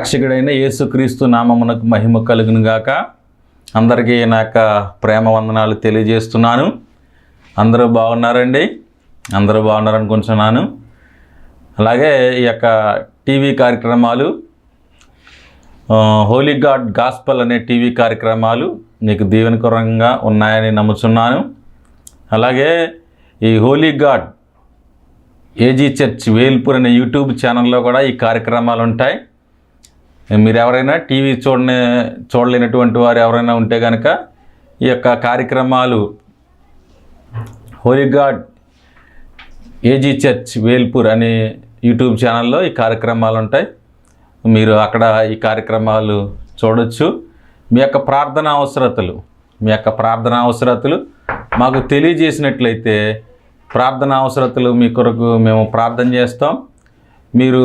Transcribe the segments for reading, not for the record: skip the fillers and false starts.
రక్షకుడైన యేసుక్రీస్తు నామమునకు మహిమ కలుగును గాక. అందరికీ నా యొక్క ప్రేమ వందనాలు తెలియజేస్తున్నాను. అందరూ బాగున్నారండి? అందరూ బాగున్నారనుకుంటున్నాను. అలాగే ఈ యొక్క టీవీ కార్యక్రమాలు, హోలీ గాడ్ గాస్పల్ అనే టీవీ కార్యక్రమాలు మీకు దీవెనకరంగా ఉన్నాయని నమ్ముతున్నాను. అలాగే ఈ Holy God AG church Velpur అనే యూట్యూబ్ ఛానల్లో కూడా ఈ కార్యక్రమాలు ఉంటాయి. మీరు ఎవరైనా టీవీ చూడలేనటువంటి వారు ఎవరైనా ఉంటే కనుక ఈ యొక్క కార్యక్రమాలు Holy God AG church Velpur అనే యూట్యూబ్ ఛానల్లో ఈ కార్యక్రమాలు ఉంటాయి. మీరు అక్కడ ఈ కార్యక్రమాలు చూడొచ్చు. మీ యొక్క ప్రార్థనా అవసరతలు మాకు తెలియజేసినట్లయితే ప్రార్థనా అవసరతలు మీ కొరకు మేము ప్రార్థన చేస్తాం. మీరు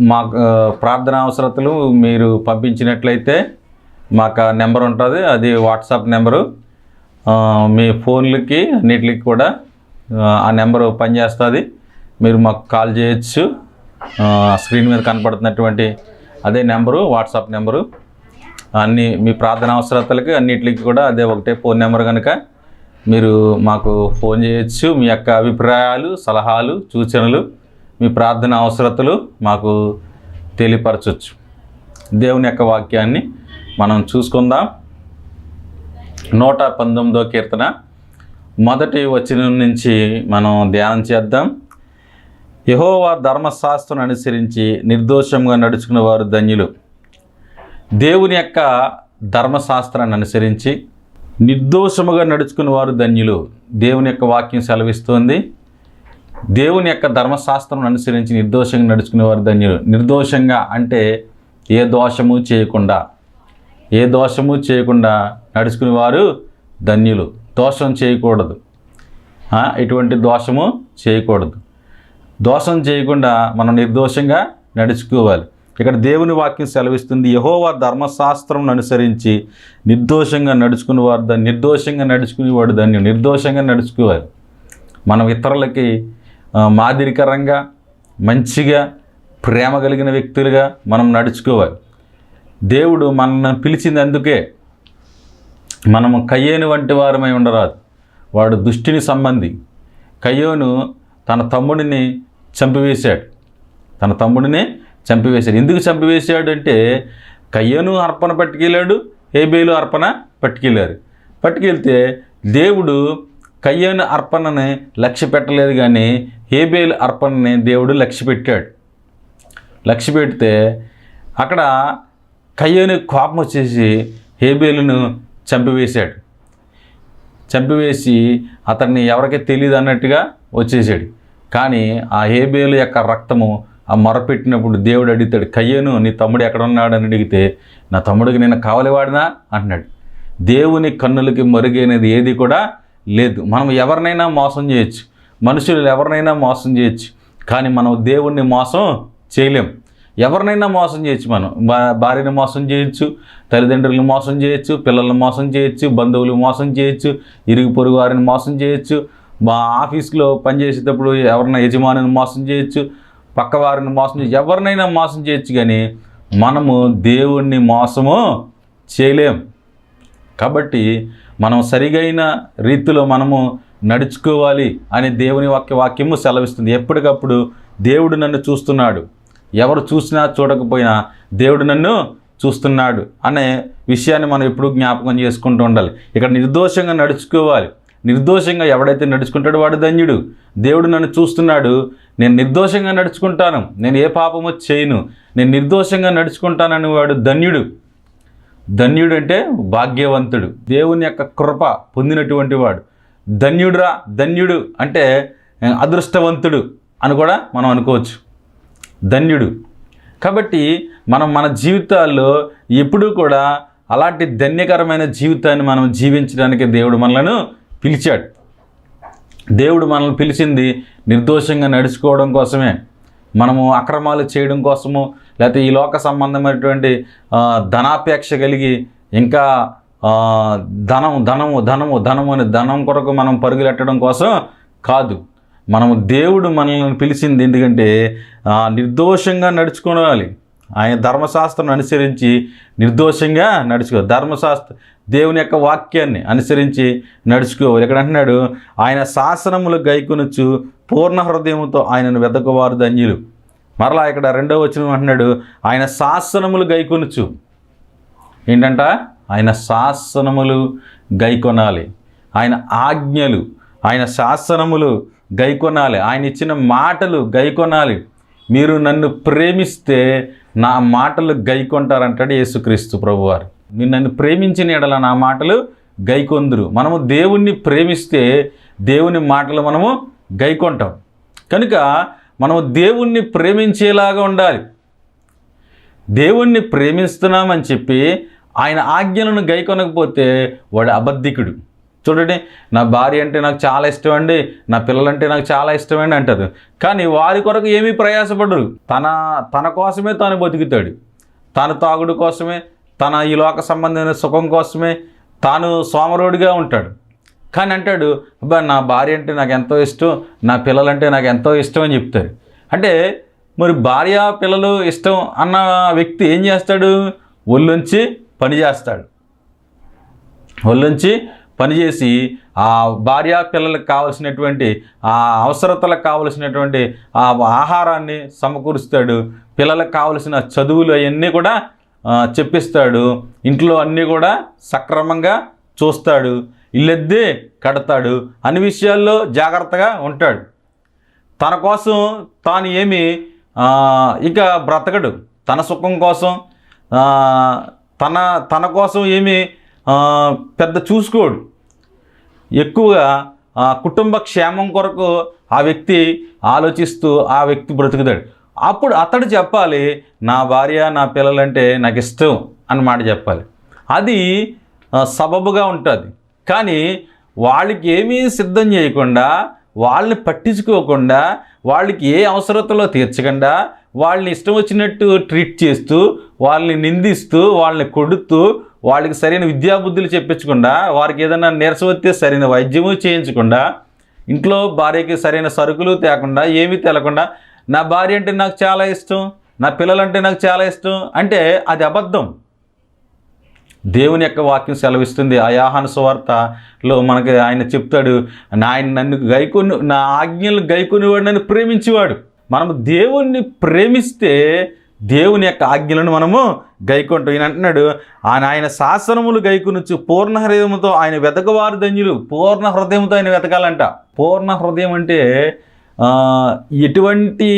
మా ప్రార్థనా అవసరతలు మీరు పంపించినట్లయితే మాకు నెంబర్ ఉంటుంది, అది వాట్సాప్ నెంబరు. మీ ఫోన్లకి అన్నిటికి కూడా ఆ నెంబరు పనిచేస్తుంది. మీరు మాకు కాల్ చేయొచ్చు. స్క్రీన్ మీద కనపడుతున్నటువంటి అదే నెంబరు వాట్సాప్ నెంబరు. అన్నీ మీ ప్రార్థనా అవసరతలకి అన్నిటికి కూడా అదే ఒకటే ఫోన్ నెంబర్ కనుక మీరు మాకు ఫోన్ చేయొచ్చు. మీ యొక్క అభిప్రాయాలు, సలహాలు, సూచనలు, మీ ప్రార్థన అవసరతలు మాకు తెలియపరచవచ్చు. దేవుని యొక్క వాక్యాన్ని మనం చూసుకుందాం. 119వ కీర్తన మొదటి వచనం నుంచి మనం ధ్యానం చేద్దాం. యెహోవా ధర్మశాస్త్రం అనుసరించి నిర్దోషంగా నడుచుకున్న వారు ధన్యులు. దేవుని యొక్క ధర్మశాస్త్రాన్ని అనుసరించి నిర్దోషముగా నడుచుకున్న వారు ధన్యులు. దేవుని యొక్క వాక్యం సెలవిస్తోంది. దేవుని యొక్క ధర్మశాస్త్రం అనుసరించి నిర్దోషంగా నడుచుకునేవారు ధన్యులు. నిర్దోషంగా అంటే ఏ దోషము చేయకుండా నడుచుకునేవారు ధన్యులు. దోషం చేయకూడదు, ఎటువంటి దోషము చేయకూడదు. దోషం చేయకుండా మనం నిర్దోషంగా నడుచుకోవాలి. ఇక్కడ దేవుని వాక్యం సెలవిస్తుంది, యెహోవా ధర్మశాస్త్రం అనుసరించి నిర్దోషంగా నడుచుకునేవాడు ధన్యుడు. నిర్దోషంగా నడుచుకోవాలి. మనం ఇతరులకి మాదిరికరంగా, మంచిగా, ప్రేమ కలిగిన వ్యక్తులుగా మనం నడుచుకోవాలి. దేవుడు మనల్ని పిలిచింది అందుకే. మనము కయ్యోను వంటి వారమై ఉండరాదు. వాడు దుష్టుని సంబంధి. కయ్యోను తన తమ్ముడిని చంపివేశాడు. ఎందుకు చంపివేశాడు అంటే కయ్యోను అర్పణ పట్టుకెళ్ళాడు, హేబేలు అర్పణ పట్టుకెళ్తే దేవుడు కయ్యోను అర్పణని లక్ష్య పెట్టలేదు, కానీ హేబేలు అర్పణని దేవుడు లక్ష్య పెడితే అక్కడ కయ్యోను కోపం వచ్చేసి హేబేలును చంపివేసి అతన్ని ఎవరికీ తెలియదు అన్నట్టుగా వచ్చేసాడు. కానీ ఆ హేబేలు యొక్క రక్తము ఆ మొరపెట్టినప్పుడు దేవుడు అడుగుతాడు, కయ్యోను నీ తమ్ముడు ఎక్కడ ఉన్నాడు అని అడిగితే, నా తమ్ముడికి నేను కావలివాడినా అంటున్నాడు. దేవుని కన్నులకి మరుగైనది ఏది కూడా లేదు. మనం ఎవరినైనా మోసం చేయొచ్చు, మనుషులు ఎవరినైనా మోసం చేయొచ్చు, కానీ మనం దేవుణ్ణి మోసం చేయలేం. ఎవరినైనా మోసం చేయొచ్చు. మనం భార్యను మోసం చేయొచ్చు, తల్లిదండ్రులను మోసం చేయొచ్చు, పిల్లలను మోసం చేయొచ్చు, బంధువులు మోసం చేయొచ్చు, ఇరుగు పొరుగు వారిని మోసం చేయొచ్చు, మా ఆఫీస్లో పనిచేసేటప్పుడు ఎవరైనా యజమానిని మోసం చేయొచ్చు, పక్క వారిని మోసం చేయొచ్చు, ఎవరినైనా మోసం చేయొచ్చు, కానీ మనము దేవుణ్ణి మోసము చేయలేం. కాబట్టి మనం సరిగైన రీతిలో మనము నడుచుకోవాలి అని దేవుని వాక్యము సెలవిస్తుంది. ఎప్పటికప్పుడు దేవుడు నన్ను చూస్తున్నాడు, ఎవరు చూసినా చూడకపోయినా దేవుడు నన్ను చూస్తున్నాడు అనే విషయాన్ని మనం ఎప్పుడు జ్ఞాపకం చేసుకుంటూ ఉండాలి. ఇక్కడ నిర్దోషంగా నడుచుకోవాలి. నిర్దోషంగా ఎవడైతే నడుచుకుంటాడో వాడు ధన్యుడు. దేవుడు నన్ను చూస్తున్నాడు, నేను నిర్దోషంగా నడుచుకుంటాను, నేను ఏ పాపము చేయను, నేను నిర్దోషంగా నడుచుకుంటానని వాడు ధన్యుడు. ధన్యుడు అంటే భాగ్యవంతుడు, దేవుని యొక్క కృప పొందినటువంటి వాడు. ధన్యుడు అంటే అదృష్టవంతుడు అని కూడా మనం అనుకోవచ్చు. ధన్యుడు. కాబట్టి మనం మన జీవితాల్లో ఎప్పుడూ కూడా అలాంటి ధన్యకరమైన జీవితాన్ని మనం జీవించడానికి దేవుడు మనలను పిలిచాడు. దేవుడు మనల్ని పిలిచింది నిర్దోషంగా నడుచుకోవడం కోసమే. మనము అక్రమాలు చేయడం కోసము, లేకపోతే ఈ లోక సంబంధమైనటువంటి ధనాపేక్ష కలిగి ఇంకా ధనం కొరకు మనం పరుగులెట్టడం కోసం కాదు. మనము దేవుడు మనల్ని పిలిచింది ఎందుకంటే నిర్దోషంగా నడుచుకోవాలి. ఆయన ధర్మశాస్త్రం అనుసరించి నిర్దోషంగా నడుచుకో. దేవుని యొక్క వాక్యాన్ని అనుసరించి నడుచుకోవాలి. ఇక్కడ అంటున్నాడు, ఆయన శాసనములు గైకొనొచ్చు పూర్ణ హృదయముతో ఆయనను వెదకువారు ధన్యులు. మరలా ఇక్కడ 2వ వచనం అంటున్నాడు, ఆయన శాసనములు గైకొనొచ్చు. ఏంటంట? ఆయన శాసనములు గైకొనాలి, ఆయన ఆజ్ఞలు, ఆయన శాసనములు గైకొనాలి, ఆయన ఇచ్చిన మాటలు గైకొనాలి. మీరు నన్ను ప్రేమిస్తే నా మాటలు గైకొంటారంటాడు యేసుక్రీస్తు ప్రభువారు. మీరు నన్ను ప్రేమించిన ఎడల నా మాటలు గైకొందురు. మనము దేవుణ్ణి ప్రేమిస్తే దేవుని మాటలు మనము గైకొంటాం. కనుక మనము దేవుణ్ణి ప్రేమించేలాగా ఉండాలి. దేవుణ్ణి ప్రేమిస్తున్నామని చెప్పి ఆయన ఆజ్ఞలను గైకొనకపోతే వాడు అబద్ధికుడు. చూడండి, నా భార్య అంటే నాకు చాలా ఇష్టం అండి, నా పిల్లలంటే నాకు చాలా ఇష్టం అండి అంటారు. కానీ వారి కొరకు ఏమీ ప్రయాసపడరు. తన కోసమే తాను బతుకుతాడు. తాను తాగుడు కోసమే, తన ఈ లోక సంబంధమైన సుఖం కోసమే తాను సోమరుడిగా ఉంటాడు. కానీ అంటాడు, అబ్బా నా భార్య అంటే నాకు ఎంతో ఇష్టం, నా పిల్లలంటే నాకు ఎంతో ఇష్టం అని చెప్తారు. అంటే మరి భార్య పిల్లలు ఇష్టం అన్న వ్యక్తి ఏం చేస్తాడు? ఒళ్ళొంచి పని చేస్తాడు. ఒళ్ళొంచి పనిచేసి ఆ భార్య పిల్లలకు కావలసినటువంటి ఆ అవసరతలకు కావలసినటువంటి ఆ ఆహారాన్ని సమకూరుస్తాడు. పిల్లలకు కావలసిన చదువులు అవన్నీ కూడా చెప్పిస్తాడు. ఇంట్లో అన్నీ కూడా సక్రమంగా చూస్తాడు. ఇల్లెద్దే కడతాడు. అన్ని విషయాల్లో జాగ్రత్తగా ఉంటాడు. తన కోసం తాను ఏమి ఇక బ్రతకడు. తన సుఖం కోసం తన కోసం ఏమి పెద్ద చూసుకోడు. ఎక్కువగా కుటుంబ క్షేమం కొరకు ఆ వ్యక్తి ఆలోచిస్తూ ఆ వ్యక్తి బ్రతుకుతాడు. అప్పుడు అతడు చెప్పాలి, నా భార్య నా పిల్లలంటే నాకు ఇష్టం అన్నమాట చెప్పాలి. అది సబబుగా ఉంటుంది. కానీ వాళ్ళకి ఏమీ సిద్ధం చేయకుండా, వాళ్ళని పట్టించుకోకుండా, వాళ్ళకి ఏ అవసరతలో తీర్చకుండా, వాళ్ళని ఇష్టం వచ్చినట్టు ట్రీట్ చేస్తూ, వాళ్ళని నిందిస్తూ, వాళ్ళని కొడుతూ, వాళ్ళకి సరైన విద్యాబుద్ధులు చెప్పించకుండా, వారికి ఏదైనా నీరసం వస్తే సరైన వైద్యము చేయించకుండా, ఇంట్లో భార్యకి సరైన సరుకులు తేకుండా, ఏమీ తేలకుండా, నా భార్య అంటే నాకు చాలా ఇష్టం, నా పిల్లలంటే నాకు చాలా ఇష్టం అంటే అది అబద్ధం. దేవుని యొక్క వాక్యం సెలవిస్తుంది. ఆ యోహాను సువార్తలో మనకి ఆయన చెప్తాడు, ఆయన నన్ను నా ఆజ్ఞలు గైకొనేవాడు నన్ను ప్రేమించేవాడు. మనము దేవుణ్ణి ప్రేమిస్తే దేవుని యొక్క ఆజ్ఞలను మనము గైకొంటాం. ఈయన అంటున్నాడు, ఆయన శాసనములు గైకొనొచ్చు పూర్ణ హృదయంతో ఆయన వెతకవారు ధన్యులు. పూర్ణ హృదయంతో ఆయన వెతకాలంట. పూర్ణ హృదయం అంటే ఎటువంటి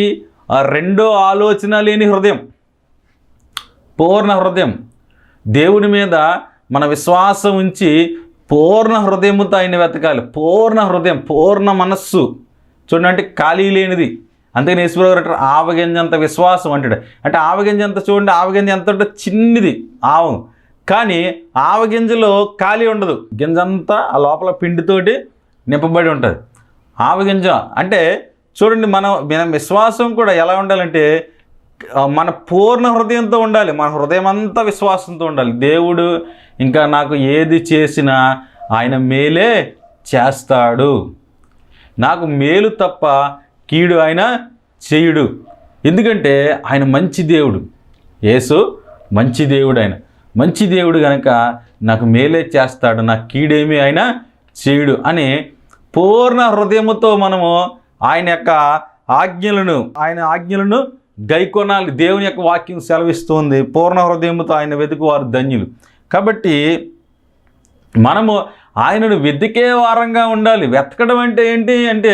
రెండో ఆలోచన లేని హృదయం. పూర్ణ హృదయం. దేవుని మీద మన విశ్వాసం ఉంచి పూర్ణ హృదయముతో ఆయన వెతకాలి. పూర్ణ హృదయం, పూర్ణ మనస్సు. చూడండి, ఖాళీ లేనిది. అందుకని యేసుప్రభువు గారు అంటారు, ఆవగింజంత విశ్వాసం అంటాడు. అంటే ఆవగింజంత, చూడండి ఆవగింజ ఎంత ఉంటే చిన్నది ఆవు, కానీ ఆవగింజలో ఖాళీ ఉండదు. గింజంతా ఆ లోపల పిండితోటి నింపబడి ఉంటుంది. ఆవగింజ అంటే చూడండి, మన విశ్వాసం కూడా ఎలా ఉండాలంటే మన పూర్ణ హృదయంతో ఉండాలి. మన హృదయం అంతా విశ్వాసంతో ఉండాలి. దేవుడు ఇంకా నాకు ఏది చేసినా ఆయన మేలే చేస్తాడు, నాకు మేలు తప్ప కీడు ఆయన చేయుడు. ఎందుకంటే ఆయన మంచి దేవుడు. యేసు మంచి దేవుడు. ఆయన మంచి దేవుడు కనుక నాకు మేలే చేస్తాడు, నాకు కీడేమి ఆయన చేయుడు అని పూర్ణ హృదయముతో మనము ఆయన యొక్క ఆజ్ఞలను గైకొనాలి. దేవుని యొక్క వాక్యం సెలవిస్తుంది, పూర్ణ హృదయముతో ఆయన వెతుకువారు ధన్యులు. కాబట్టి మనము ఆయనను వెతికే వారంగా ఉండాలి. వెతకడం అంటే ఏంటి అంటే,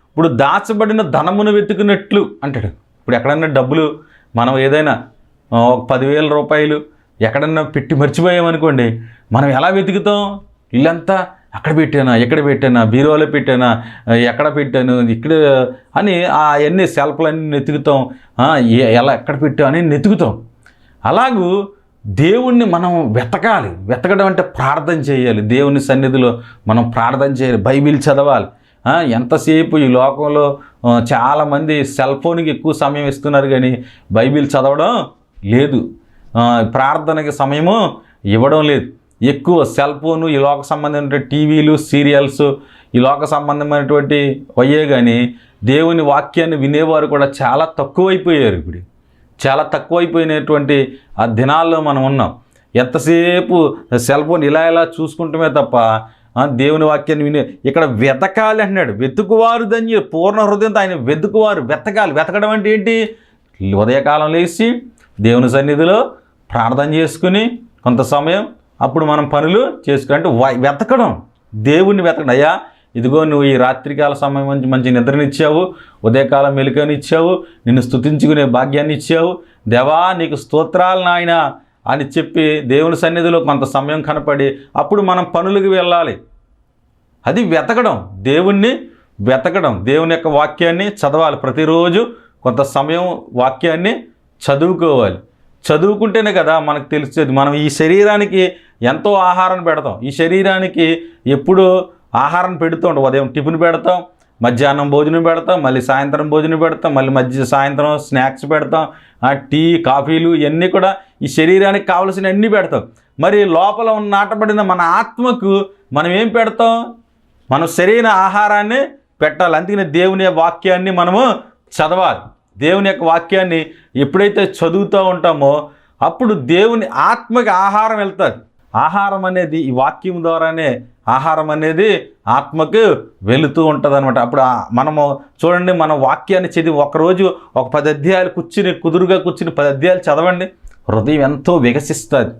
ఇప్పుడు దాచబడిన ధనమును వెతుకున్నట్లు అంటాడు. ఇప్పుడు ఎక్కడన్నా డబ్బులు మనం ఏదైనా 10,000 రూపాయలు ఎక్కడన్నా పెట్టి మర్చిపోయామనుకోండి, మనం ఎలా వెతుకుతాం? ఇల్లంతా అక్కడ పెట్టానా, ఎక్కడ పెట్టానా, బీరువాలో పెట్టానా, ఎక్కడ పెట్టాను, ఇక్కడ అని అవన్నీ సెల్ఫ్లన్నీ వెతుకుతాం. ఎలా ఎక్కడ పెట్టాం అని వెతుకుతాం. అలాగూ దేవుణ్ణి మనం వెతకాలి. వెతకడం అంటే ప్రార్థన చేయాలి. దేవుని సన్నిధిలో మనం ప్రార్థన చేయాలి, బైబిల్ చదవాలి. ఎంతసేపు ఈ లోకంలో చాలామంది సెల్ ఫోన్కి ఎక్కువ సమయం ఇస్తున్నారు, కానీ బైబిల్ చదవడం లేదు, ప్రార్థనకి సమయము ఇవ్వడం లేదు. ఎక్కువ సెల్ ఫోను, ఈ లోక సంబంధమైన టీవీలు, సీరియల్స్, ఈ లోక సంబంధమైనటువంటి అయ్యే కానీ దేవుని వాక్యాన్ని వినేవారు కూడా చాలా తక్కువైపోయారు. ఇప్పుడు చాలా తక్కువైపోయినటువంటి ఆ దినాల్లో మనం ఉన్నాం. ఎంతసేపు సెల్ ఫోన్ ఇలా ఇలా చూసుకుంటమే తప్ప దేవుని వాక్యాన్ని విని ఇక్కడ వెతకాలి అంటున్నాడు. వెతుకువారు ధన్యులు, పూర్ణ హృదయంతో ఆయన వెతుకువారు. వెతకాలి. వెతకడం అంటే ఏంటి? ఉదయకాలం లేచి దేవుని సన్నిధిలో ప్రార్థన చేసుకుని కొంత సమయం అప్పుడు మనం పనులు చేసుకుని, అంటే వెతకడం, దేవుణ్ణి వెతకడం. అయ్యా ఇదిగో నువ్వు ఈ రాత్రికాల సమయం మంచి మంచి నిద్రనిచ్చావు, ఉదయకాలం మెలుకనిచ్చావు, నిన్ను స్తుతించుకునే భాగ్యాన్ని ఇచ్చావు, దేవా నీకు స్తోత్రాలు నాయనా అని చెప్పి దేవుని సన్నిధిలో కొంత సమయం కనపడి అప్పుడు మనం పనులకు వెళ్ళాలి. అది వెతకడం, దేవుణ్ణి వెతకడం. దేవుని యొక్క వాక్యాన్ని చదవాలి. ప్రతిరోజు కొంత సమయం వాక్యాన్ని చదువుకోవాలి. చదువుకుంటేనే కదా మనకు తెలిసేది. మనం ఈ శరీరానికి ఎంతో ఆహారం పెడతాం. ఈ శరీరానికి ఎప్పుడు ఆహారం పెడుతూ ఉంటాం. ఉదయం టిఫిన్ పెడతాం, మధ్యాహ్నం భోజనం పెడతాం, మళ్ళీ సాయంత్రం భోజనం పెడతాం, మళ్ళీ సాయంత్రం స్నాక్స్ పెడతాం, టీ కాఫీలు ఇవన్నీ కూడా ఈ శరీరానికి కావలసిన అన్నీ పెడతాం. మరి లోపల నాటబడిన మన ఆత్మకు మనం ఏం పెడతాం? మనం సరైన ఆహారాన్ని పెట్టాలి. అందుకని దేవుని వాక్యాన్ని మనము చదవాలి. దేవుని యొక్క వాక్యాన్ని ఎప్పుడైతే చదువుతూ ఉంటామో అప్పుడు దేవుని ఆత్మకి ఆహారం వెళ్తుంది. ఆహారం అనేది ఈ వాక్యం ద్వారానే ఆహారం అనేది ఆత్మకు వెళుతూ ఉంటుంది అనమాట. అప్పుడు మనము చూడండి, మన వాక్యాన్ని చదివి ఒకరోజు ఒక 10 అధ్యాయాలు కుదురుగా కూర్చుని 10 అధ్యాయాలు చదవండి. హృదయం ఎంతో వికసిస్తుంది,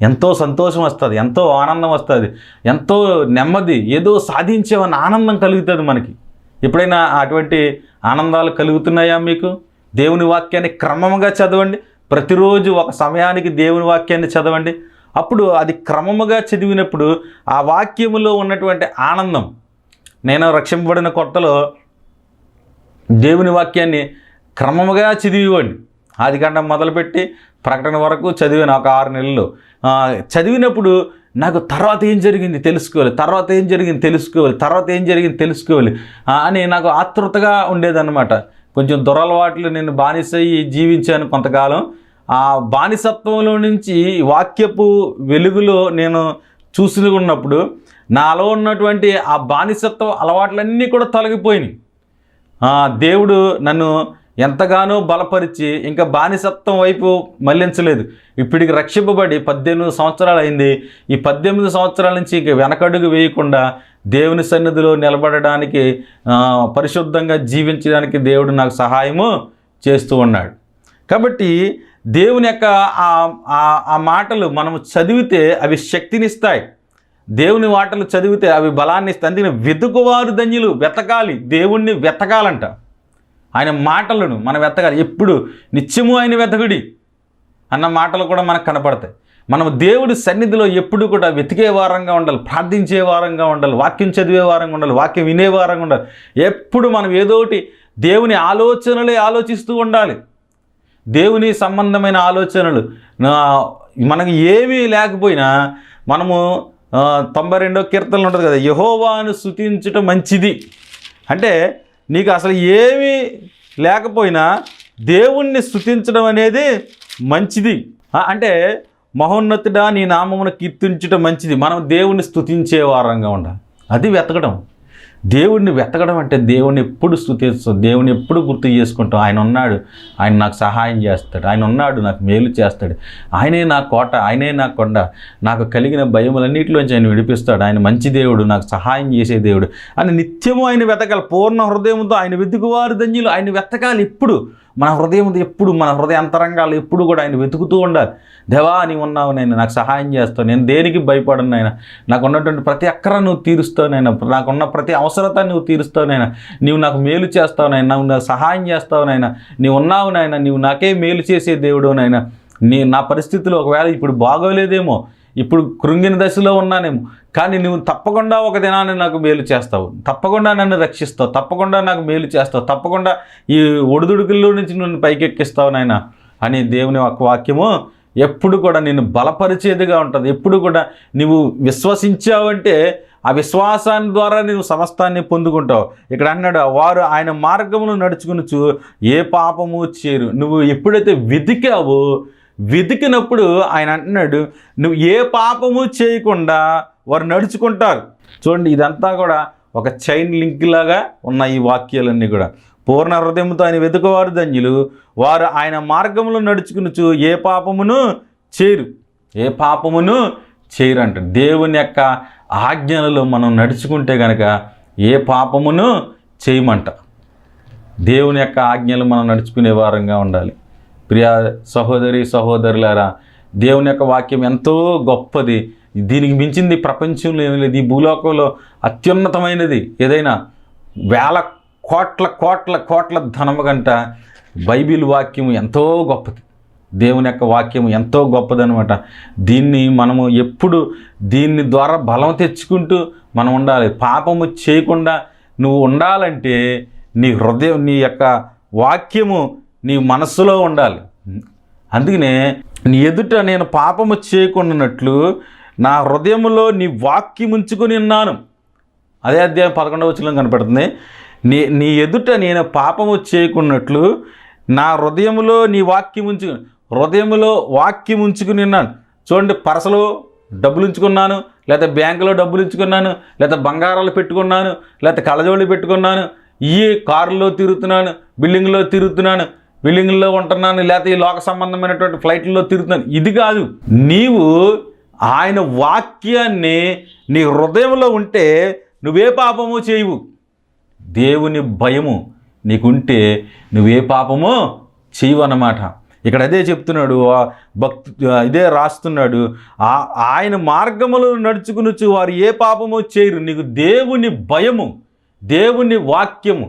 ఎంతో సంతోషం వస్తుంది, ఎంతో ఆనందం వస్తుంది, ఎంతో నెమ్మది, ఏదో సాధించేవన్న ఆనందం కలుగుతుంది మనకి. ఎప్పుడైనా అటువంటి ఆనందాలు కలుగుతున్నాయా మీకు? దేవుని వాక్యాన్ని క్రమంగా చదవండి. ప్రతిరోజు ఒక సమయానికి దేవుని వాక్యాన్ని చదవండి. అప్పుడు అది క్రమముగా చదివినప్పుడు ఆ వాక్యములో ఉన్నటువంటి ఆనందం. నేను రక్షింపబడిన కొత్తలో దేవుని వాక్యాన్ని క్రమముగా చదివేవాడిని. ఆదికాండం మొదలుపెట్టి ప్రకటన వరకు చదివాను ఒక 6 నెలలు. చదివినప్పుడు నాకు తర్వాత ఏం జరిగింది తెలుసుకోవాలి, తర్వాత ఏం జరిగింది తెలుసుకోవాలి, తర్వాత ఏం జరిగింది తెలుసుకోవాలి అని నాకు ఆతృతగా ఉండేదన్నమాట. కొంచెం దురలవాట్లు నేను బానిసయ్యి జీవించాను కొంతకాలం. ఆ బానిసత్వంలో నుంచి వాక్యపు వెలుగులో నేను చూసుకున్నప్పుడు నాలో ఉన్నటువంటి ఆ బానిసత్వ అలవాట్లన్నీ కూడా తొలగిపోయినాయి. దేవుడు నన్ను ఎంతగానో బలపరిచి ఇంకా బానిసత్వం వైపు మళ్లించలేదు. ఇప్పటికి రక్షింపబడి 18 సంవత్సరాలు అయింది. ఈ 18 సంవత్సరాల నుంచి ఇక వెనకడుగు వేయకుండా దేవుని సన్నిధిలో నిలబడడానికి, పరిశుద్ధంగా జీవించడానికి దేవుడు నాకు సహాయము చేస్తూ ఉన్నాడు. కాబట్టి దేవుని యొక్క ఆ మాటలు మనము చదివితే అవి శక్తినిస్తాయి. దేవుని మాటలు చదివితే అవి బలాన్ని ఇస్తాయి. అందుకని వెతుకువారు ధన్యులు. వెతకాలి, దేవుణ్ణి వెతకాలంట. ఆయన మాటలను మనం వెతకాలి. ఎప్పుడు నిత్యము ఆయన వెతకుడి అన్న మాటలు కూడా మనకు కనపడతాయి. మనం దేవుడి సన్నిధిలో ఎప్పుడు కూడా వెతికే వారంగా ఉండాలి, ప్రార్థించే వారంగా ఉండాలి, వాక్యం చదివే వారంగా ఉండాలి, వాక్యం వినే వారంగా ఉండాలి. ఎప్పుడు మనం ఏదోటి దేవుని ఆలోచనలే ఆలోచిస్తూ ఉండాలి. దేవుని సంబంధమైన ఆలోచనలు మనకు ఏమీ లేకపోయినా మనము 92వ కీర్తనలు ఉంటుంది కదా, యెహోవాను స్తుతించటం మంచిది. అంటే నీకు అసలు ఏమీ లేకపోయినా దేవుణ్ణి స్తుతించడం అనేది మంచిది. అంటే మహోన్నతుడా నీ నామమును కీర్తించడం మంచిది. మనం దేవుణ్ణి స్తుతించే వారంగా ఉండాలి. అది వెతకడం. దేవుడిని వెతకడం అంటే దేవుణ్ణి ఎప్పుడు స్తుతిస్తాం, దేవుని ఎప్పుడు గుర్తు చేసుకుంటాం. ఆయన ఉన్నాడు, ఆయన నాకు సహాయం చేస్తాడు, ఆయన ఉన్నాడు, నాకు మేలు చేస్తాడు, ఆయనే నా కోట, ఆయనే నా కొండ, నాకు కలిగిన భయములన్నిటిలోంచి ఆయన విడిపిస్తాడు, ఆయన మంచి దేవుడు, నాకు సహాయం చేసే దేవుడు అని నిత్యము ఆయన వెతకాలి. పూర్ణ హృదయంతో ఆయన వెతుకువారు ధన్యులు. ఆయన వెతకాలి. ఎప్పుడు మన హృదయం, ఎప్పుడు మన హృదయ అంతరంగాలు ఎప్పుడు కూడా ఆయన వెతుకుతూ ఉండాలి. దేవా నీవు ఉన్నావు, నేను నాకు సహాయం చేస్తావు, నేను దేనికి భయపడను నాయన, నాకు ఉన్నటువంటి ప్రతి అక్కర నువ్వు తీరుస్తావు నాయన, నాకున్న ప్రతి అవసరత నువ్వు తీరుస్తావు నాయన, నీవు నాకు మేలు చేస్తావు నాయన, నువ్వు నాకు సహాయం చేస్తావు నాయన, నీవు ఉన్నావు నాయన, నీవు నాకే మేలు చేసే దేవుడు నాయన. నా పరిస్థితులు ఒకవేళ ఇప్పుడు బాగోలేదేమో, ఇప్పుడు కృంగిన దశలో ఉన్నానేమో, కానీ నువ్వు తప్పకుండా ఒక దినాన్ని నాకు మేలు చేస్తావు, తప్పకుండా నన్ను రక్షిస్తావు, తప్పకుండా నాకు మేలు చేస్తావు, తప్పకుండా ఈ ఒడిదుడుకుల్లో నుంచి నన్ను పైకెక్కిస్తావు నాయన అని దేవుని వాక్యము ఎప్పుడు కూడా నిన్ను బలపరిచేదిగా ఉంటుంది. ఎప్పుడు కూడా నువ్వు విశ్వసించావంటే ఆ విశ్వాసాన్ని ద్వారా నువ్వు సమస్తాన్ని పొందుకుంటావు. ఇక్కడ అన్నాడు, వారు ఆయన మార్గమును నడుచుకునుచు ఏ పాపము చేయరు. నువ్వు ఎప్పుడైతే వెతికినప్పుడు ఆయన అంటున్నాడు, నువ్వు ఏ పాపము చేయకుండా వారు నడుచుకుంటారు. చూడండి, ఇదంతా కూడా ఒక చైన్ లింక్ లాగా ఉన్న ఈ వాక్యాలన్నీ కూడా పూర్ణ హృదయంతో ఆయన వెతుకువారు ధన్యులు, వారు ఆయన మార్గంలో నడుచుకునుచు ఏ పాపమును చేయరు. ఏ పాపమును చేయరు అంట. దేవుని యొక్క ఆజ్ఞలలో మనం నడుచుకుంటే కనుక ఏ పాపమును చేయమంట. దేవుని యొక్క ఆజ్ఞలు మనం నడుచుకునే వారంగా ఉండాలి. ప్రియ సహోదరి సహోదరులారా, దేవుని యొక్క వాక్యం ఎంతో గొప్పది. దీనికి మించింది ప్రపంచంలో ఏమీ లేదు. ఈ భూలోకంలో అత్యున్నతమైనది ఏదైనా వేల కోట్ల కోట్ల కోట్ల ధనము కంట బైబిల్ వాక్యం ఎంతో గొప్పది. దేవుని యొక్క వాక్యం ఎంతో గొప్పదనమాట. దీన్ని మనము ఎప్పుడు దీన్ని ద్వారా బలం తెచ్చుకుంటూ మనం ఉండాలి. పాపము చేయకుండా నువ్వు ఉండాలంటే నీ హృదయం, నీ యొక్క వాక్యము నీ మనస్సులో ఉండాలి. అందుకనే నీ ఎదుట నేను పాపము చేయకుండానట్లు నా హృదయంలో నీ వాక్యం ఉంచుకొని ఉన్నాను. అదే అధ్యాయం 11వ వచనం కనపడుతుంది. నీ ఎదుట నేను పాపము చేయకున్నట్లు నా హృదయంలో నీ వాక్యం హృదయంలో వాక్యం ఉంచుకుని ఉన్నాను. చూడండి, పరసలో డబ్బులు ఉంచుకున్నాను, లేకపోతే బ్యాంకులో డబ్బులు ఉంచుకున్నాను, లేకపోతే బంగారాలు పెట్టుకున్నాను, లేకపోతే కళ్ళజోళ్ళు పెట్టుకున్నాను, ఈ కారులో తిరుగుతున్నాను, బిల్డింగ్లో తిరుగుతున్నాను, బిల్డింగ్లో ఉంటున్నాను, లేకపోతే ఈ లోక సంబంధమైనటువంటి ఫ్లైట్లలో తిరుగుతున్నాను. ఇది కాదు. నీవు ఆయన వాక్యాన్ని నీ హృదయంలో ఉంటే నువ్వే పాపము చేయవు. దేవుని భయము నీకుంటే నువ్వే పాపము చేయవు అన్నమాట. ఇక్కడ అదే చెప్తున్నాడు ఇదే రాస్తున్నాడు. ఆయన మార్గములు నడుచుకునుచు వారు ఏ పాపము చేయరు. నీకు దేవుని భయము, దేవుని వాక్యము,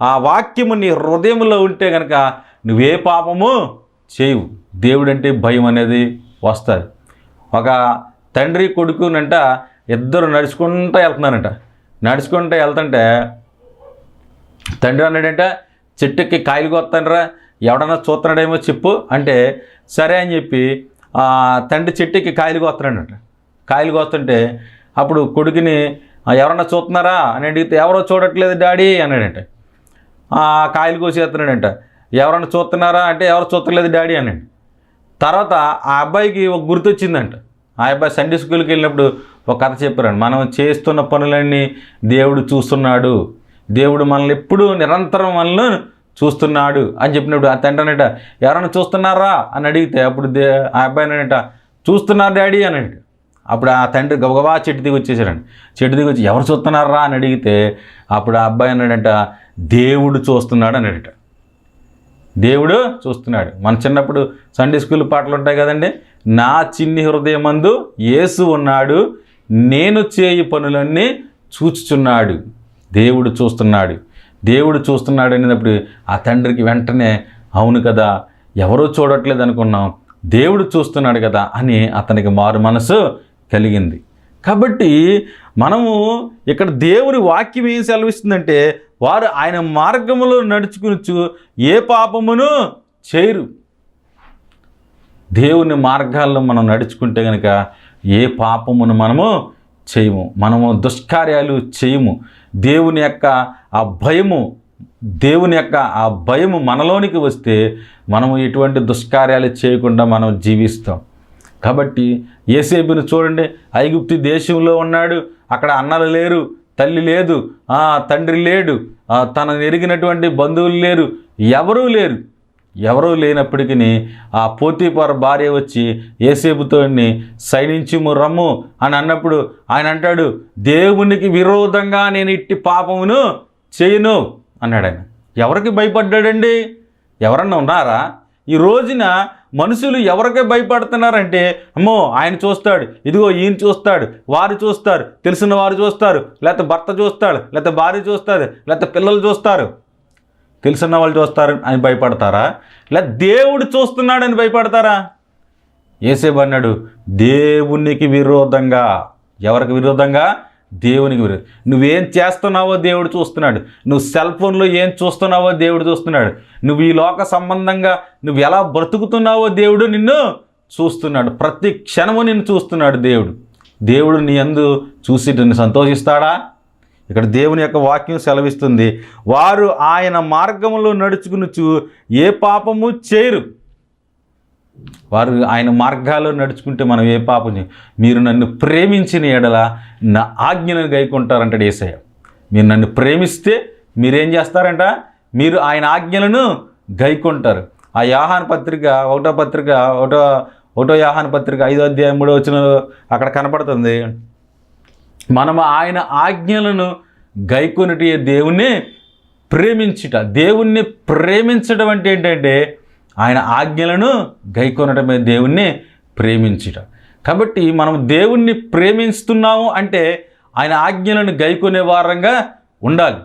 ఆ వాక్యము నీ హృదయంలో ఉంటే కనుక నువ్వే పాపము చేయవు. దేవుడంటే భయం అనేది వస్తుంది. ఒక తండ్రి కొడుకునంట ఇద్దరు నడుచుకుంటూ వెళ్తున్నారంట. నడుచుకుంటూ వెళ్తుంటే తండ్రి అన్నాడంట, చెట్టుకి కాయలు కొత్తానరా, ఎవడన్నా చూస్తున్నాడేమో చెప్పు అంటే సరే అని చెప్పి తండ్రి చెట్టుకి కాయలు కోస్తున్నాడంట. కాయలు కోస్తుంటే అప్పుడు కొడుకుని ఎవరన్నా చూస్తున్నారా అని అడిగితే ఎవరో చూడట్లేదు డాడీ అన్నాడంట. కాయలు కోసేస్తున్నాడంట. ఎవరన్నా చూస్తున్నారా అంటే ఎవరు చూస్తలేదు డాడీ అన్నాడు. తర్వాత ఆ అబ్బాయికి ఒక గుర్తొచ్చిందంట. ఆ అబ్బాయి సండే స్కూల్కి వెళ్ళినప్పుడు ఒక కథ చెప్పారండి. మనం చేస్తున్న పనులన్నీ దేవుడు చూస్తున్నాడు, దేవుడు మనల్ని ఎప్పుడు నిరంతరం మనల్ని చూస్తున్నాడు అని చెప్పినప్పుడు ఆ తండ్రి అనట ఎవరైనా చూస్తున్నారా అని అడిగితే అప్పుడు ఆ అబ్బాయి అనట చూస్తున్నారు డాడీ అని అంటే అప్పుడు ఆ తండ్రి గబగబా చెట్టు దిగి వచ్చేసాడండి. చెట్టు దిగి వచ్చి ఎవరు చూస్తున్నారా అని అడిగితే అప్పుడు ఆ అబ్బాయి అన్నాడంట దేవుడు చూస్తున్నాడు అన్నాడట. దేవుడు చూస్తున్నాడు. మన చిన్నప్పుడు సండే స్కూల్ పాటలు ఉంటాయి కదండి. నా చిన్ని హృదయమందు యేసు ఉన్నాడు, నేను చేయి పనులన్నీ చూచుచున్నాడు. దేవుడు చూస్తున్నాడు, దేవుడు చూస్తున్నాడు అనేటప్పుడు ఆ తండ్రికి వెంటనే అవును కదా, ఎవరూ చూడట్లేదు అనుకున్నాం, దేవుడు చూస్తున్నాడు కదా అని అతనికి మారు మనసు కలిగింది. కాబట్టి మనము ఇక్కడ దేవుని వాక్యం ఏం సెలవిస్తుందంటే వారు ఆయన మార్గములో నడుచుకునొచ్చు ఏ పాపమును చేయరు. దేవుని మార్గాల్లో మనం నడుచుకుంటే కనుక ఏ పాపమును మనము చేయము, మనము దుష్కార్యాలు చేయము. దేవుని యొక్క ఆ భయము మనలోనికి వస్తే మనము ఎటువంటి దుష్కార్యాలు చేయకుండా మనం జీవిస్తాం. కాబట్టి యోసేపును చూడండి, ఐగుప్తు దేశంలో ఉన్నాడు, అక్కడ అన్నలు లేరు, తల్లి లేదు, తండ్రి లేడు, తనను ఎరిగినటువంటి బంధువులు లేరు, ఎవరూ లేనప్పటికీ ఆ పోతీఫర్ భార్య వచ్చి యోసేపుతో సైనించుము రమ్ము అని అన్నప్పుడు ఆయన అంటాడు దేవునికి విరోధంగా నేను ఇట్టి పాపమును చేయను అన్నాడు. ఆయన ఎవరికి భయపడ్డాడండి? ఎవరన్నా ఉన్నారా? ఈ రోజున మనుషులు ఎవరికే భయపడుతున్నారంటే అమ్మో ఆయన చూస్తాడు, ఇదిగో ఈయన చూస్తాడు, వారు చూస్తారు, తెలిసిన వారు చూస్తారు, లేకపోతే భర్త చూస్తాడు, లేకపోతే భార్య చూస్తారు, లేకపోతే పిల్లలు చూస్తారు, తెలిసిన వాళ్ళు చూస్తారు అని భయపడతారా? లేదా దేవుడు చూస్తున్నాడని భయపడతారా? యోసేపు అన్నాడు దేవునికి విరోధంగా. ఎవరికి విరోధంగా? దేవునికి విరోధం. నువ్వేం చేస్తున్నావో దేవుడు చూస్తున్నాడు. నువ్వు సెల్ ఫోన్లో ఏం చూస్తున్నావో దేవుడు చూస్తున్నాడు. నువ్వు ఈ లోక సంబంధంగా నువ్వు ఎలా బ్రతుకుతున్నావో దేవుడు నిన్ను చూస్తున్నాడు. ప్రతి క్షణము నిన్ను చూస్తున్నాడు దేవుడు నీ యందు చూసి నిన్ను సంతోషిస్తాడా? ఇక్కడ దేవుని యొక్క వాక్యం సెలవిస్తుంది, వారు ఆయన మార్గంలో నడుచుకునుచు ఏ పాపము చేయరు. వారు ఆయన మార్గాల్లో నడుచుకుంటే మనం ఏ పాపం చేయం. మీరు నన్ను ప్రేమించిన ఎడల నా ఆజ్ఞను గైకుంటారంటాడు యేసయ్య. మీరు నన్ను ప్రేమిస్తే మీరేం చేస్తారంట? మీరు ఆయన ఆజ్ఞలను గైకొంటారు. ఆ యోహాను పత్రిక ఒకటో యోహాను పత్రిక 5వ అధ్యాయం 3వ వచనంలో అక్కడ కనపడుతుంది, మనము ఆయన ఆజ్ఞలను గైకొనుటే దేవుణ్ణి ప్రేమించుట. దేవుణ్ణి ప్రేమించడం అంటే ఏంటంటే ఆయన ఆజ్ఞలను గైకొనడమే దేవుణ్ణి ప్రేమించుట. కాబట్టి మనం దేవుణ్ణి ప్రేమిస్తున్నాము అంటే ఆయన ఆజ్ఞలను గైకొనే వారంగా ఉండాలి.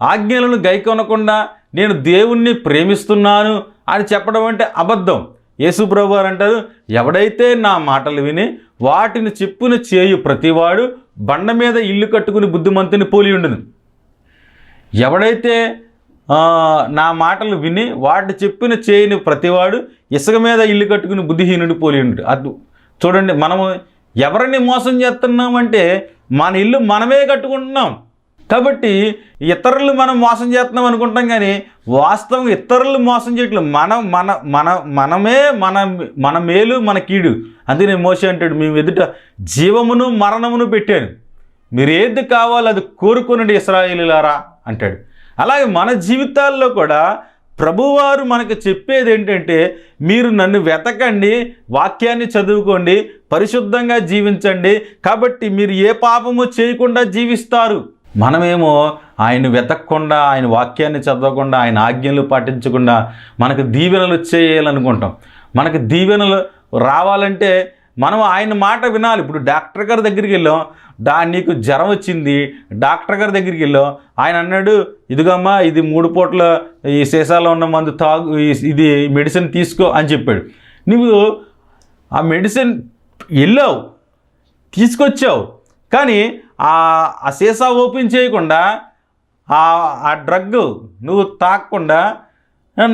ఆజ్ఞలను గైకొనకుండా నేను దేవుణ్ణి ప్రేమిస్తున్నాను అని చెప్పడం అంటే అబద్ధం. యేసు ప్రభువు వారు అంటారు, ఎవడైతే నా మాటలు విని వాటిని చెప్పున చేయు ప్రతివాడు బండ మీద ఇల్లు కట్టుకుని బుద్ధిమంతుని పోలి ఉండును. ఎవడైతే నా మాటలు విని వాటి చెప్పిన చేయని ప్రతివాడు ఇసుక మీద ఇల్లు కట్టుకుని బుద్ధిహీనుడు పోలి ఉండు. అది చూడండి, మనము ఎవరిని మోసం చేస్తున్నామంటే మన ఇల్లు మనమే కట్టుకుంటున్నాం. కాబట్టి ఇతరులు మనం మోసం చేస్తున్నాం అనుకుంటాం, కానీ వాస్తవంగా ఇతరులు మోసం చేయట్లేదు. మనమే మన మేలు మన కీడు. అందుకని మోషే అంటాడు, మేము ఎదుట జీవమును మరణమును పెట్టాను, మీరు ఏది కావాలో అది కోరుకునండి ఇశ్రాయేలీయులారా అంటాడు. అలాగే మన జీవితాల్లో కూడా ప్రభువారు మనకు చెప్పేది ఏంటంటే, మీరు నన్ను వెతకండి, వాక్యాన్ని చదువుకోండి, పరిశుద్ధంగా జీవించండి, కాబట్టి మీరు ఏ పాపము చేయకుండా జీవిస్తారు. మనమేమో ఆయన వెతకకుండా, ఆయన వాక్యాన్ని చదవకుండా, ఆయన ఆజ్ఞలు పాటించకుండా మనకు దీవెనలు చేయాలనుకుంటాం. మనకు దీవెనలు రావాలంటే మనం ఆయన మాట వినాలి. ఇప్పుడు డాక్టర్ గారి దగ్గరికి వెళ్ళాం, నీకు జ్వరం వచ్చింది, డాక్టర్ గారి దగ్గరికి వెళ్ళాం, ఆయన అన్నాడు, ఇదిగమ్మా ఇది 3 పూట్ల ఈ సీసాలో ఉన్న మందు తాగు, ఇది మెడిసిన్ తీసుకో అని చెప్పాడు. నువ్వు ఆ మెడిసిన్ వెళ్ళావు, తీసుకొచ్చావు, కానీ ఆ సీసా ఓపెన్ చేయకుండా ఆ డ్రగ్ నువ్వు తాగకుండా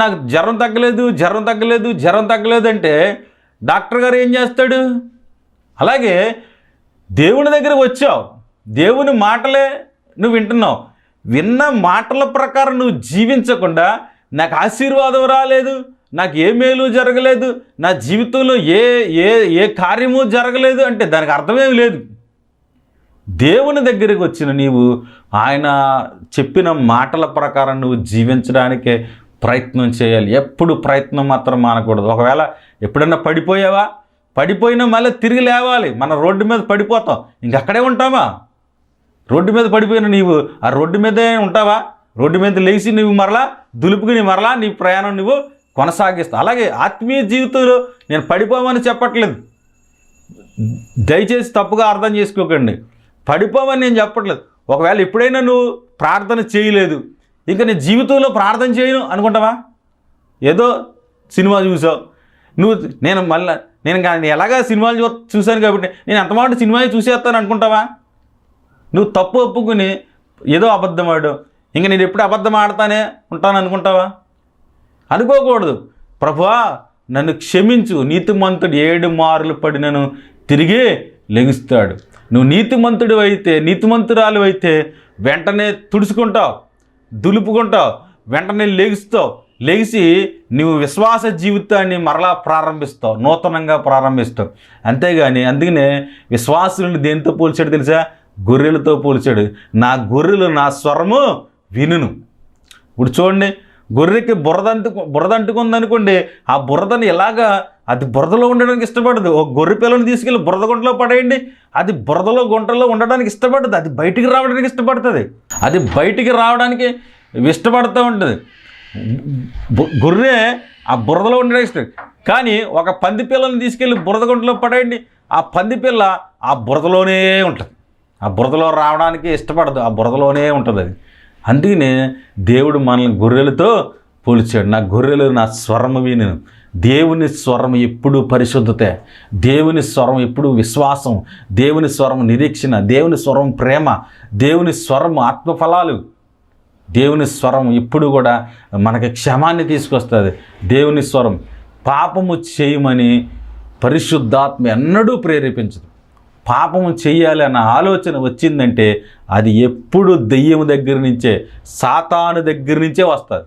నాకు జ్వరం తగ్గలేదు అంటే డాక్టర్ గారు ఏం చేస్తాడు? అలాగే దేవుని దగ్గరకు వచ్చావు, దేవుని మాటలే నువ్వు వింటున్నావు, విన్న మాటల ప్రకారం నువ్వు జీవించకుండా నాకు ఆశీర్వాదం రాలేదు, నాకు ఏ మేలు జరగలేదు, నా జీవితంలో ఏ కార్యము జరగలేదు అంటే దానికి అర్థమేమి లేదు. దేవుని దగ్గరికి వచ్చిన నీవు ఆయన చెప్పిన మాటల ప్రకారం నువ్వు జీవించడానికే ప్రయత్నం చేయాలి. ఎప్పుడు ప్రయత్నం మాత్రం మానకూడదు. ఒకవేళ ఎప్పుడన్నా పడిపోయినా మళ్ళీ తిరిగి లేవాలి. మన రోడ్డు మీద పడిపోతాం, ఇంకక్కడే ఉంటావా? రోడ్డు మీద పడిపోయిన నీవు ఆ రోడ్డు మీదే ఉంటావా? రోడ్డు మీద లేచి నువ్వు మరలా దులుపుకుని మరలా నీ ప్రయాణం నువ్వు కొనసాగిస్తావు. అలాగే ఆత్మీయ జీవితంలో నేను పడిపోమని చెప్పట్లేదు, దయచేసి తప్పుగా అర్థం చేసుకోకండి. పడిపోమని నేను చెప్పట్లేదు. ఒకవేళ ఎప్పుడైనా నువ్వు ప్రార్థన చేయలేదు, ఇంకా నీ జీవితంలో ప్రార్థన చేయను అనుకుంటావా? ఏదో సినిమా చూసావు నేను ఎలాగా సినిమాలు చూశాను కాబట్టి నేను ఎంతమాట సినిమా చూసేస్తాను అనుకుంటావా? నువ్వు తప్పు ఒప్పుకుని ఏదో అబద్ధం ఆడు, ఇంకా నేను ఎప్పుడు అబద్ధం ఆడతానే ఉంటాను అనుకుంటావా? అనుకోకూడదు. ప్రభువా నన్ను క్షమించు, నీతిమంతుడు 7 మారులు పడినను తిరిగి లెగుస్తాడు. నువ్వు నీతిమంతుడు అయితే, నీతిమంతురాలు అయితే వెంటనే తుడుచుకుంటావు, దులుపుకుంటావు, వెంటనే లెగిసి నువ్వు విశ్వాస జీవితాన్ని మరలా ప్రారంభిస్తావు, నూతనంగా ప్రారంభిస్తావు. అంతేగాని అందుకనే విశ్వాసులను దేనితో పోల్చాడు తెలుసా? గొర్రెలతో పోల్చాడు. నా గొర్రెలు నా స్వరము వినును. ఇప్పుడు చూడండి, గొర్రెకి బురద అంటుకుందనుకోండి, ఆ బురదని ఎలాగా అది బురదలో ఉండడానికి ఇష్టపడదు. ఒక గొర్రె పిల్లని తీసుకెళ్ళి బురద గుంటలో పడేయండి, అది బురదలో గుంటలో ఉండడానికి ఇష్టపడదు, అది బయటికి రావడానికి ఇష్టపడుతుంది, అది బయటికి రావడానికి ఇష్టపడుతూ ఉంటుంది. గొర్రె ఆ బురదలో ఉండడానికి ఇష్టం. కానీ ఒక పంది పిల్లని తీసుకెళ్ళి బురద గుంటలో పడేయండి, ఆ పంది పిల్ల ఆ బురదలోనే ఉంటుంది, ఆ బురదలో రావడానికి ఇష్టపడదు, ఆ బురదలోనే ఉంటుంది అది. అందుకనే దేవుడు మనల్ని గొర్రెలతో పోల్చాడు. నా గొర్రెలు నా స్వరము విను. దేవుని స్వరం ఎప్పుడు పరిశుద్ధతే, దేవుని స్వరం ఎప్పుడు విశ్వాసం, దేవుని స్వరం నిరీక్షణ, దేవుని స్వరం ప్రేమ, దేవుని స్వరం ఆత్మఫలాలు, దేవుని స్వరం ఎప్పుడు కూడా మనకి క్షమాన్ని తీసుకొస్తుంది. దేవుని స్వరం పాపము చేయమని పరిశుద్ధాత్మ ఎన్నడూ ప్రేరేపించదు. పాపము చెయ్యాలి అన్న ఆలోచన వచ్చిందంటే అది ఎప్పుడు దెయ్యం దగ్గర నుంచే, సాతాను దగ్గర నుంచే వస్తుంది.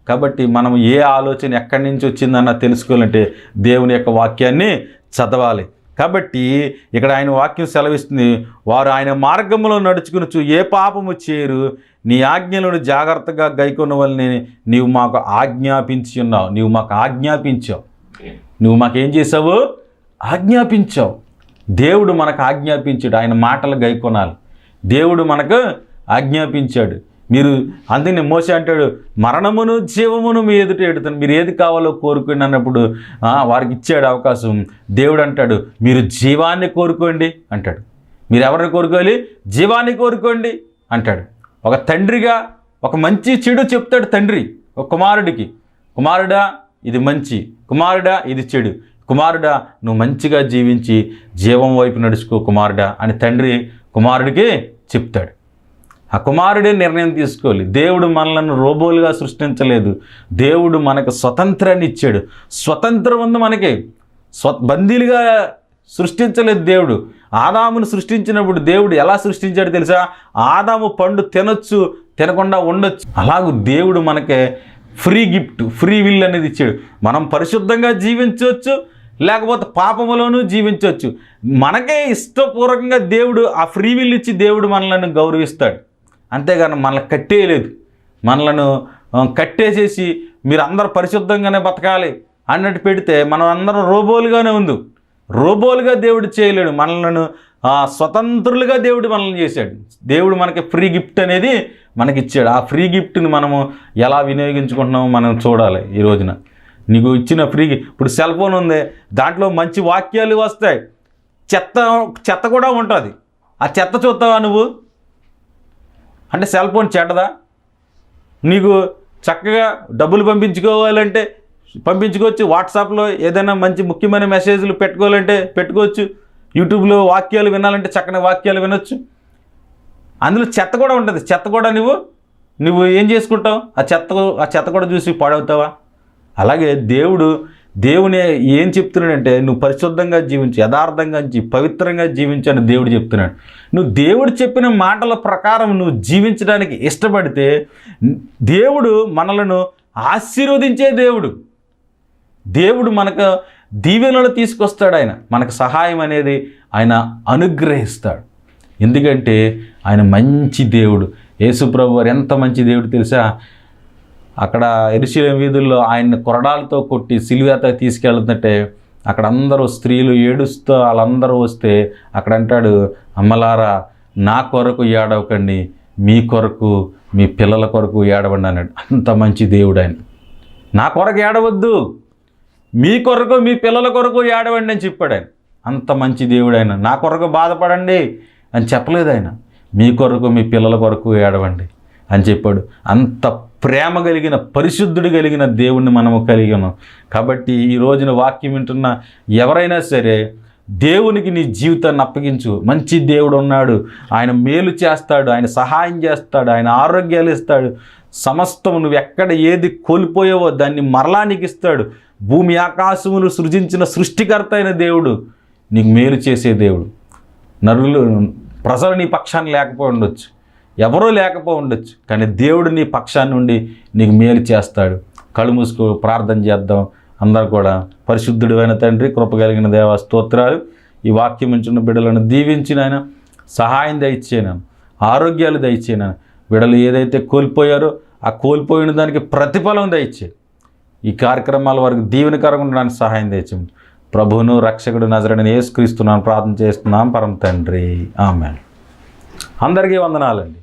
కాబట్టి మనం ఏ ఆలోచన ఎక్కడి నుంచి వచ్చిందన్న తెలుసుకోవాలంటే దేవుని యొక్క వాక్యాన్ని చదవాలి. కాబట్టి ఇక్కడ ఆయన వాక్యం సెలవిస్తుంది, వారు ఆయన మార్గంలో నడుచుకుని ఏ పాపము చేయరు, నీ ఆజ్ఞలను జాగ్రత్తగా గైకొనవలని నీవు మాకు ఆజ్ఞాపించి ఉన్నావు. నీవు మాకు ఆజ్ఞాపించావు. నువ్వు మాకేం చేసావు? ఆజ్ఞాపించావు. దేవుడు మనకు ఆజ్ఞాపించాడు. ఆయన మాటలు గైకొనాలి. దేవుడు మనకు ఆజ్ఞాపించాడు. మీరు అందుకని మోసే అంటాడు, మరణమును జీవమును మీ ఎదుట ఎడుతాను, మీరు ఏది కావాలో కోరుకోండి అన్నప్పుడు వారికి ఇచ్చాడు అవకాశం. దేవుడు అంటాడు, మీరు జీవాన్ని కోరుకోండి అంటాడు. మీరు ఎవరిని కోరుకోవాలి? జీవాన్ని కోరుకోండి అంటాడు. ఒక తండ్రిగా ఒక మంచి చెడు చెప్తాడు తండ్రి ఒక కుమారుడికి. కుమారుడా ఇది మంచి, కుమారుడా ఇది చెడు, కుమారుడా నువ్వు మంచిగా జీవించి జీవం వైపు నడుచుకో కుమారుడా అని తండ్రి కుమారుడికి చెప్తాడు. ఆ కుమారుడే నిర్ణయం తీసుకోవాలి. దేవుడు మనలను రోబోలుగా సృష్టించలేదు. దేవుడు మనకు స్వతంత్రాన్ని ఇచ్చాడు. స్వతంత్రం ఉంది మనకి. బందీలుగా సృష్టించలేదు దేవుడు. ఆదామును సృష్టించినప్పుడు దేవుడు ఎలా సృష్టించాడు తెలుసా? ఆదాము పండు తినొచ్చు, తినకుండా ఉండొచ్చు. అలాగూ దేవుడు మనకే ఫ్రీ గిఫ్ట్, ఫ్రీ విల్ అనేది ఇచ్చాడు. మనం పరిశుద్ధంగా జీవించవచ్చు, లేకపోతే పాపములోనూ జీవించవచ్చు. మనకే ఇష్టపూర్వకంగా దేవుడు ఆ ఫ్రీ విల్ ఇచ్చి దేవుడు మనలను గౌరవిస్తాడు. అంతేగాని మనల్ని కట్టేయలేదు. మనలను కట్టేసేసి మీరు అందరూ పరిశుద్ధంగానే బతకాలి అన్నట్టు పెడితే మనం అందరం రోబోలుగానే ఉంది. రోబోలుగా దేవుడు చేయలేడు. మనలను స్వతంత్రులుగా దేవుడు మనల్ని చేశాడు. దేవుడు మనకి ఫ్రీ గిఫ్ట్ అనేది మనకి ఇచ్చాడు. ఆ ఫ్రీ గిఫ్ట్ని మనము ఎలా వినియోగించుకుంటున్నామో మనం చూడాలి. ఈ రోజున నీకు ఇచ్చిన ఫ్రీ, ఇప్పుడు సెల్ ఫోన్ ఉంది, దాంట్లో మంచి వాక్యాలు వస్తాయి, చెత్త కూడా ఉంటుంది. ఆ చెత్త చూస్తావా నువ్వు? అంటే సెల్ ఫోన్ చెడ్డదా? నీకు చక్కగా డబ్బులు పంపించుకోవాలంటే పంపించుకోవచ్చు. వాట్సాప్లో ఏదైనా మంచి ముఖ్యమైన మెసేజ్లు పెట్టుకోవాలంటే పెట్టుకోవచ్చు. యూట్యూబ్లో వాక్యాలు వినాలంటే చక్కని వాక్యాలు వినొచ్చు. అందులో చెత్త కూడా ఉంటుంది. చెత్త కూడా నువ్వు ఏం చేసుకుంటావు? ఆ చెత్త కూడా చూసి పాడవుతావా? అలాగే దేవుని ఏం చెప్తున్నాడంటే నువ్వు పరిశుద్ధంగా జీవించు, యథార్థంగా పవిత్రంగా జీవించు అని దేవుడు చెప్తున్నాడు. నువ్వు దేవుడు చెప్పిన మాటల ప్రకారం నువ్వు జీవించడానికి ఇష్టపడితే దేవుడు మనలను ఆశీర్వదించే దేవుడు మనకు దీవెనలు తీసుకొస్తాడు. ఆయన మనకు సహాయం అనేది ఆయన అనుగ్రహిస్తాడు. ఎందుకంటే ఆయన మంచి దేవుడు. యేసుప్రభు వారు ఎంత మంచి దేవుడు తెలుసా? అక్కడ యెరూషలేము వీధుల్లో ఆయన్ని కొరడాలతో కొట్టి సిలువేత తీసుకెళ్తుంటే అక్కడ అందరూ స్త్రీలు ఏడుస్తూ వాళ్ళందరూ వస్తే అక్కడ అంటాడు, అమ్మలారా నా కొరకు ఏడవకండి, మీ కొరకు మీ పిల్లల కొరకు ఏడవండి అన్నాడు. అంత మంచి దేవుడు ఆయన. నా కొరకు ఏడవద్దు, మీ కొరకు మీ పిల్లల కొరకు ఏడవండి అని చెప్పాడు ఆయన. అంత మంచి దేవుడు ఆయన. నా కొరకు బాధపడండి అని చెప్పలేదు ఆయన. మీ కొరకు మీ పిల్లల కొరకు ఏడవండి అని చెప్పాడు. అంత ప్రేమ కలిగిన పరిశుద్ధుడు కలిగిన దేవుణ్ణి మనము కలిగి ఉన్నాం. కాబట్టి ఈ రోజున వాక్యం వింటున్న ఎవరైనా సరే దేవునికి నీ జీవితాన్ని అప్పగించు. మంచి దేవుడు ఉన్నాడు, ఆయన మేలు చేస్తాడు, ఆయన సహాయం చేస్తాడు, ఆయన ఆరోగ్యాలు ఇస్తాడు. సమస్తం నువ్వు ఎక్కడ ఏది కోల్పోయావో దాన్ని మరలా నీకు ఇస్తాడు. భూమి ఆకాశములు సృజించిన సృష్టికర్త అయిన దేవుడు నీకు మేలు చేసే దేవుడు. ప్రజలు నీ పక్షాన్ని లేకపోయి ఉండొచ్చు, ఎవరో లేకపోయి ఉండొచ్చు, కానీ దేవుడు నీ పక్షాన్ని నుండి నీకు మేలు చేస్తాడు. కళ్ళు మూసుకో, ప్రార్థన చేద్దాం. అందరూ కూడా పరిశుద్ధుడు అయిన తండ్రి, కృపగలిగిన దేవ స్తోత్రాలు. ఈ వాక్యం ఉంచున్న బిడ్డలను దీవించిన ఆయన సహాయం దయచేయను, ఆరోగ్యాలు దయచేయను. బిడ్డలు ఏదైతే కోల్పోయారో ఆ కోల్పోయిన దానికి ప్రతిఫలం దయచే. ఈ కార్యక్రమాల వరకు దీవెనకరంగా ఉండడానికి సహాయం దయచేయండి. ప్రభువును రక్షకుడు నజరేయుడైన యేసుక్రీస్తునామమున ప్రార్థన చేస్తున్నాం పరమ తండ్రి, ఆమేన్. అందరికీ వందనాలండి.